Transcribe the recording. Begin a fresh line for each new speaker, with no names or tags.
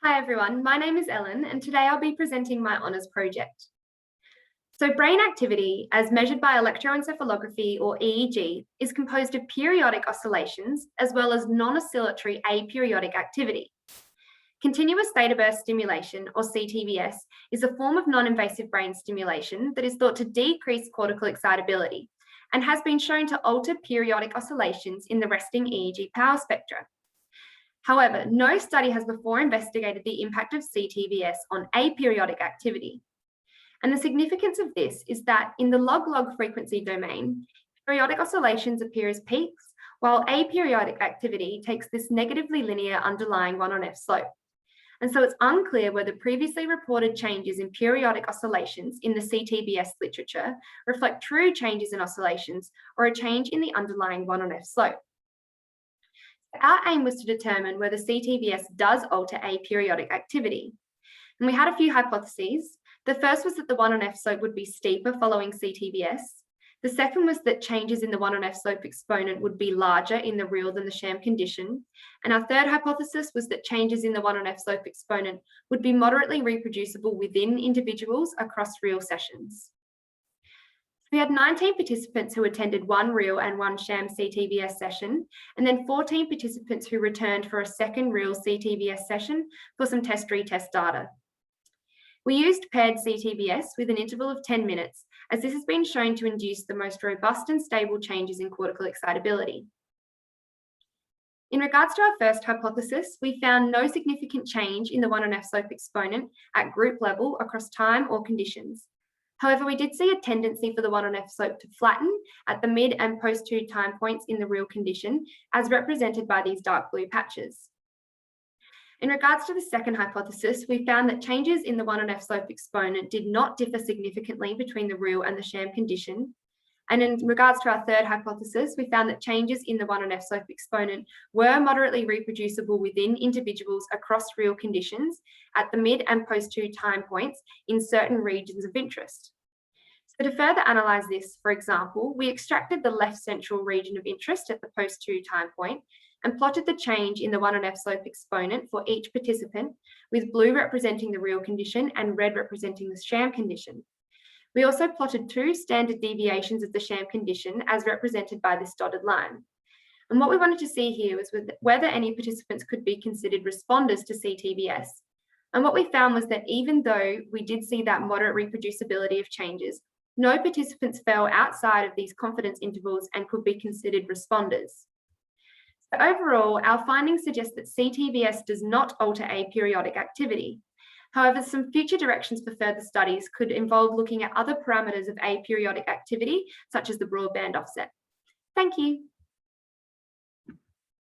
Hi everyone, my name is Ellen and today I'll be presenting my honours project. So brain activity, as measured by electroencephalography or EEG, is composed of periodic oscillations as well as non-oscillatory aperiodic activity. Continuous theta burst stimulation, or CTBS, is a form of non-invasive brain stimulation that is thought to decrease cortical excitability and has been shown to alter periodic oscillations in the resting EEG power spectra. However, no study has before investigated the impact of CTBS on aperiodic activity. And the significance of this is that in the log-log frequency domain, periodic oscillations appear as peaks, while aperiodic activity takes this negatively linear underlying 1/f slope. And so it's unclear whether previously reported changes in periodic oscillations in the CTBS literature reflect true changes in oscillations or a change in the underlying 1/f slope. Our aim was to determine whether CTBS does alter aperiodic activity. And we had a few hypotheses. The first was that the 1/f slope would be steeper following CTBS. The second was that changes in the 1/f slope exponent would be larger in the real than the sham condition. And our third hypothesis was that changes in the 1/f slope exponent would be moderately reproducible within individuals across real sessions. We had 19 participants who attended one real and one sham CTBS session, and then 14 participants who returned for a second real CTBS session for some test-retest data. We used paired CTBS with an interval of 10 minutes, as this has been shown to induce the most robust and stable changes in cortical excitability. In regards to our first hypothesis, we found no significant change in the 1/f slope exponent at group level across time or conditions. However, we did see a tendency for the 1/f slope to flatten at the mid and post-2 time points in the real condition, as represented by these dark blue patches. In regards to the second hypothesis, we found that changes in the 1/f slope exponent did not differ significantly between the real and the sham condition. And in regards to our third hypothesis, we found that changes in the 1/f slope exponent were moderately reproducible within individuals across real conditions at the mid and post-2 time points in certain regions of interest. So to further analyse this, for example, we extracted the left central region of interest at the post-2 time point and plotted the change in the 1/f slope exponent for each participant, with blue representing the real condition and red representing the sham condition. We also plotted two standard deviations of the sham condition as represented by this dotted line. And what we wanted to see here was whether any participants could be considered responders to CTBS. And what we found was that even though we did see that moderate reproducibility of changes, no participants fell outside of these confidence intervals and could be considered responders. So overall, our findings suggest that CTBS does not alter aperiodic activity. However, some future directions for further studies could involve looking at other parameters of aperiodic activity, such as the broadband offset. Thank you.